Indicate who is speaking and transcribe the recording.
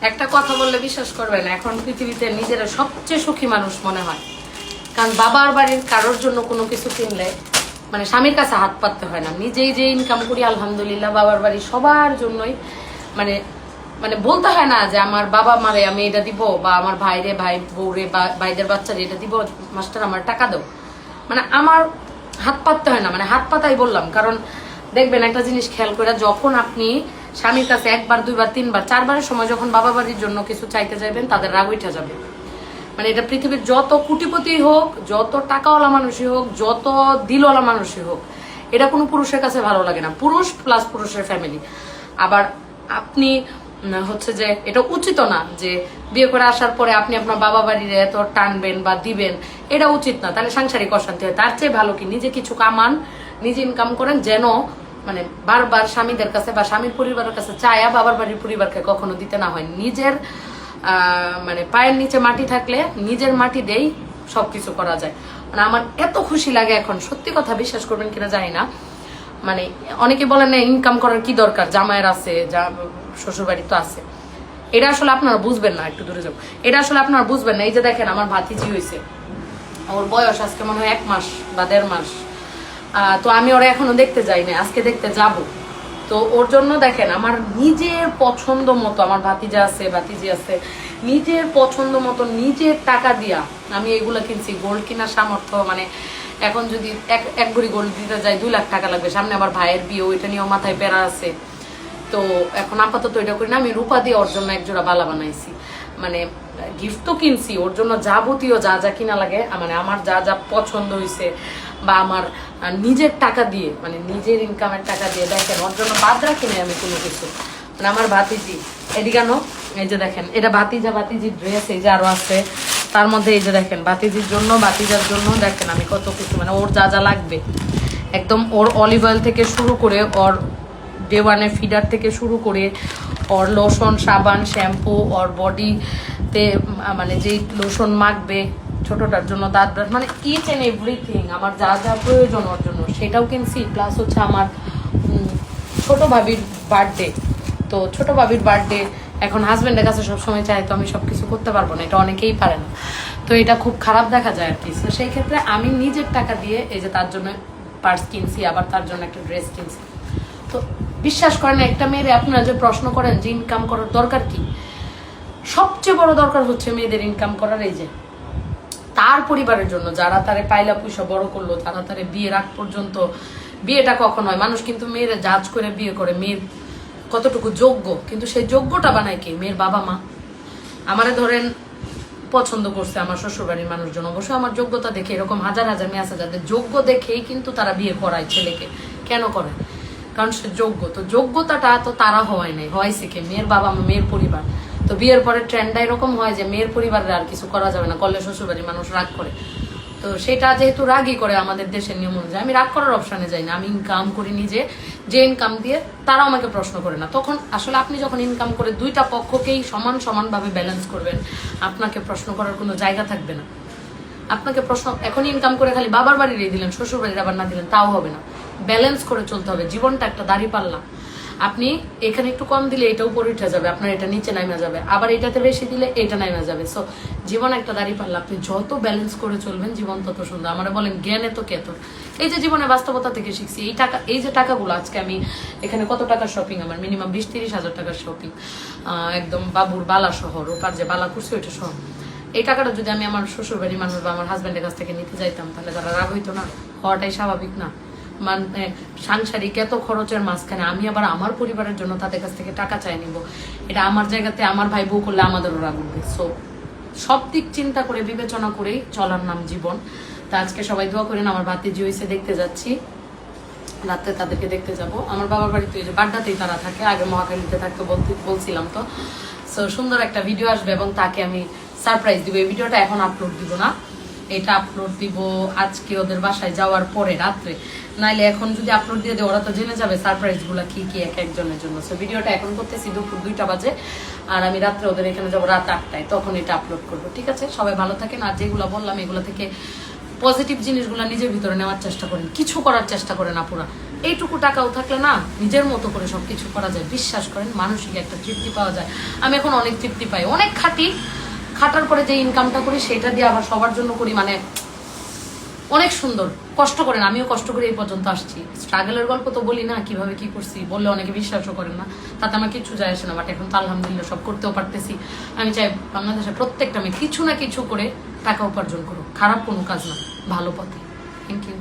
Speaker 1: একটা কথা বললে বিশ্বাস করবেন, এখন পৃথিবীতে নিজেরা সবচেয়ে সুখী মানুষ মনে হয়। কারণ বাবার বাড়ির কারোর জন্য কোনো কিছু কিনলে মানে স্বামীর কাছে হাত পাততে হয় না। নিজেই যে ইনকাম করি আলহামদুলিল্লাহ, বাবার বাড়ি সবার জন্যই মানে মানে বলতে হয় না যে আমার বাবা মারে আমি এটা দিব, বা আমার ভাইরে ভাই বউরে বা ভাইদের বাচ্চারে এটা দিব, মাস্টার আমার টাকা দাও, মানে আমার হাত পাততে হয় না। মানে হাত পাতাই বললাম, কারণ দেখবেন একটা জিনিস খেয়াল করে, যখন আপনি স্বামীর কাছে একবার দুইবার তিনবার চারবারের সময় যখন বাবা বাড়ির জন্য কিছু চাইতে যাবেন, তাদের রাগ উঠে যাবে। মানে এটা পৃথিবীর যত কোটিপতি হোক, যত টাকাওয়ালা মানুষই হোক, যত দিলওয়ালা মানুষই হোক, এটা কোনো পুরুষের কাছে ভালো লাগে না। পুরুষ প্লাস পুরুষের ফ্যামিলি। আবার আপনি হচ্ছে যে এটা উচিত না যে বিয়ে করে আসার পরে আপনি আপনার বাবা বাড়ির এত টানবেন বা দিবেন, এটা উচিত না। তাহলে সাংসারিক অশান্তি হয়। তার চেয়ে ভালো কি নিজে কিছু কামান, নিজে ইনকাম করেন, যেন মানে বারবার স্বামীদের কাছে বা স্বামীর পরিবারের কাছে চায়া বাবার বাড়ির পরিবারকে কখনো দিতে না হয়। নিজের মানে পায়ের নিচে মাটি থাকলে নিজের মাটি দেই সবকিছু করা যায়। মানে আমার এত খুশি লাগে এখন, সত্যি কথা বিশ্বাস করবেন কিনা জানি না। মানে অনেকে বলেন না ইনকাম করার কি দরকার, জামাইয়ের আছে, শ্বশুর বাড়ি তো আছে। এটা আসলে আপনারা বুঝবেন না, একটু দূরে যাও। এটা আসলে আপনারা বুঝবেন না। এই যে দেখেন আমার ভাতিজি হয়েছে, ওর বয়স আজকে মনে হয় 1 মাস বা 1.5 মাস। তো আমি ওরা এখনো দেখতে যাই না, আজকে দেখতে যাব। তো ওর জন্য দেখেন আমার নিজের পছন্দ মতো, আমার ভাতিজা আছে ভাতিজি আছে, নিজের পছন্দ মতো নিজের টাকা দিয়া আমি এগুলো কিনছি। গোল্ড কেনার সামর্থ্য মানে এখন যদি এক ভরি গোল্ড দিতে যাই 2 লাখ টাকা লাগবে। সামনে আবার ভাইয়ের বিয়ে, ওইটা নিয়েও মাথায় প্যারা আছে। তো এখন আপাতত এটা করি না। আমি রূপা দিয়ে ওর জন্য একজোড়া বালা বানাইছি, মানে গিফট তো কিনছি ওর জন্য, যাবতীয় যা যা কিনা লাগে, মানে আমার যা যা পছন্দ হয়েছে বা আমার নিজের টাকা দিয়ে, মানে নিজের ইনকামের টাকা দিয়ে দেখেন ওর জন্য বাদ রাখিনি আমি কোনো কিছু। মানে আমার ভাতিজি এদিকে আনো, এই যে দেখেন এটা ভাতিজির ড্রেস, এই যে আরো আছে তার মধ্যে। এই যে দেখেন ভাতিজির জন্য, ভাতিজার জন্য দেখেন আমি কত কিছু, মানে ওর যা যা লাগবে একদম, ওর অলিভ অয়েল থেকে শুরু করে, ওর ডে ওয়ানের ফিডার থেকে শুরু করে, ওর লোশন, সাবান, শ্যাম্পু, ওর বডিতে মানে যেই লোশন মাখবে, ছোটটার জন্য দাঁত ব্রাশ, মানে ইচ অ্যান্ড এভরিথিং আমার যা যা প্রয়োজন ওর জন্য সেটাও কিনছি। প্লাস হচ্ছে আমার ছোট ভাবির বার্থডে, তো ছোট ভাবির বার্থডে এখন হাজব্যান্ডের কাছে সবসময় চাই, তো আমি সবকিছু করতে পারবো না, এটা অনেকেই পারে না। তো এটা খুব খারাপ দেখা যায় আর কি। তো সেই ক্ষেত্রে আমি নিজের টাকা দিয়ে এই যে তার জন্য পার্স কিনছি, আবার তার জন্য একটা ড্রেস কিনছি। তো বিশ্বাস করেন একটা মেয়ের, আপনারা যে প্রশ্ন করেন যে ইনকাম করার দরকার কি, সবচেয়ে বড় দরকার হচ্ছে মেয়েদের ইনকাম করার এই যে তার পরিবারের জন্য, যারা তারে পাইলা পয়সা বড় করলো, তারা তারে বিয়ের আগ পর্যন্ত, বিয়েটা কখন হয় মানুষ কিন্তু মেয়েরা জাজ করে বিয়ে করে মেয়ের কতটুকু যোগ্য, কিন্তু সেই যোগ্যটা বানায় কি মেয়ের বাবা মা। আমারে ধরেন পছন্দ করছে আমার শ্বশুরবাড়ির মানুষজন, অবশ্যই আমার যোগ্যতা দেখে, এরকম হাজার হাজার মেয়ে আছে যাদের যোগ্য দেখেই কিন্তু তারা বিয়ে করায় ছেলেকে। কেন করে? কারণ সে যোগ্য। তো যোগ্যতাটা তো তারা হওয়ায় নাই, হওয়াইছে কে মেয়ের বাবা মা, মেয়ের পরিবার। তো বিয়ের পরে ট্রেন্ডটা এরকম হয় যে মেয়ের পরিবারের আর কিছু করা যাবে না, করলে শ্বশুরবাড়ির মানুষ রাগ করে। তো সেটা যেহেতু রাগই করে আমাদের দেশের নিয়ম অনুযায়ী, আমি রাগ করার অপশানে যাই না। আমি ইনকাম করি নিজে, যে ইনকাম দিয়ে তারা আমাকে প্রশ্ন করে না। তখন আসলে আপনি যখন ইনকাম করে দুইটা পক্ষকেই সমান সমানভাবে ব্যালেন্স করবেন, আপনাকে প্রশ্ন করার কোনো জায়গা থাকবে না। আপনাকে প্রশ্ন এখন ইনকাম করে খালি বাবার বাড়ি দিয়ে দিলেন, শ্বশুর বাড়ির আবার না দিলেন, তাও হবে না। ব্যালেন্স করে চলতে হবে। জীবনটা একটা দাড়ি পাল্লা, আপনি এখানে একটু কম দিলে এটা উপরে উঠে যাবে, আপনার এটা নিচে নামে যাবে, আবার এটাতে বেশি দিলে এটা নামে যাবে। সো জীবন একটা দাঁড়িয়ে পারলে আপনি যত ব্যালেন্স করে চলবেন জীবন তত সুন্দর। আমরা বলেন জ্ঞানে তো কেত, এই যে জীবনে বাস্তবতা থেকে শিখছি। এই টাকা, এই যে টাকাগুলো আজকে আমি এখানে কত টাকার শপিং, আমার মিনিমাম 20-30 হাজার টাকার শপিং, একদম বাবুর বালা শহর, ওপার যে বালা করছে ওইটা সহ। এই টাকাটা যদি আমি আমার শ্বশুর বাড়ির মানুষ বা আমার হাজব্যান্ডের কাছ থেকে নিতে যাইতাম, তাহলে তারা রাগ হইতো না? হওয়াটাই স্বাভাবিক না? মানে সাংসারিক এত খরচের মাঝখানে আমি আবার আমার পরিবারের জন্য তাদের কাছ থেকে টাকা চাই নিব, এটা আমার জায়গাতে আমার ভাই বউ করলে আমাদেরও রাগ উঠবে। সো সব দিক চিন্তা করে বিবেচনা করেই চলার নাম জীবন। তা আজকে সবাই দোয়া করেন, আমার ভাতিজি হইছে, দেখতে যাচ্ছি রাত্রে, তাদেরকে দেখতে যাব। আমার বাবার বাড়িতে ওই যে বাড্ডাতেই তারা থাকে, আগে মহাখালীতে থাকতো বলছিলাম তো। সো সুন্দর একটা ভিডিও আসবে এবং তাকে আমি সারপ্রাইজ দিব। এই ভিডিওটা এখন আপলোড দিব না, এটা আপলোড দিব আজকে ওদের বাসায় যাওয়ার পরে রাত্রে, নাইলে এখন যদি আপলোড দিয়ে দেয় ওরা তো জেনে যাবে সারপ্রাইজ গুলা কি কি এক একজনের জন্য। সো ভিডিওটা এখন করতেছি দুপুর 2টা বাজে, আর আমি রাত্রে ওদের এখানে যাবো রাত 8টায়, তখন এটা আপলোড করবো। ঠিক আছে, সবাই ভালো থাকেন। আর যেগুলো বললাম এগুলো থেকে পজিটিভ জিনিসগুলো নিজের ভিতরে নেওয়ার চেষ্টা করেন, কিছু করার চেষ্টা করেন আপুরা। এইটুকু টাকাও থাকলে না নিজের মতো করে সবকিছু করা যায়, বিশ্বাস করেন মানসিক একটা তৃপ্তি পাওয়া যায়। আমি এখন অনেক তৃপ্তি পাই, অনেক খাটার পরে যে ইনকামটা করি সেটা দিয়ে আবার সবার জন্য করি, মানে অনেক সুন্দর। কষ্ট করেন, আমিও কষ্ট করে এই পর্যন্ত আসছি। স্ট্রাগলের গল্প তো বলি না, কিভাবে কি করছি, বললে অনেকে বিশ্বাসও করেন না, তাতে আমার কিছু যায় আসে না। বাট এখন তো আলহামদুলিল্লাহ সব করতেও পারতেছি। আমি চাই বাংলাদেশে প্রত্যেকটা মেয়ে কিছু না কিছু করে টাকা উপার্জন করো, খারাপ কোনো কাজ না, ভালো পথে। Thank you.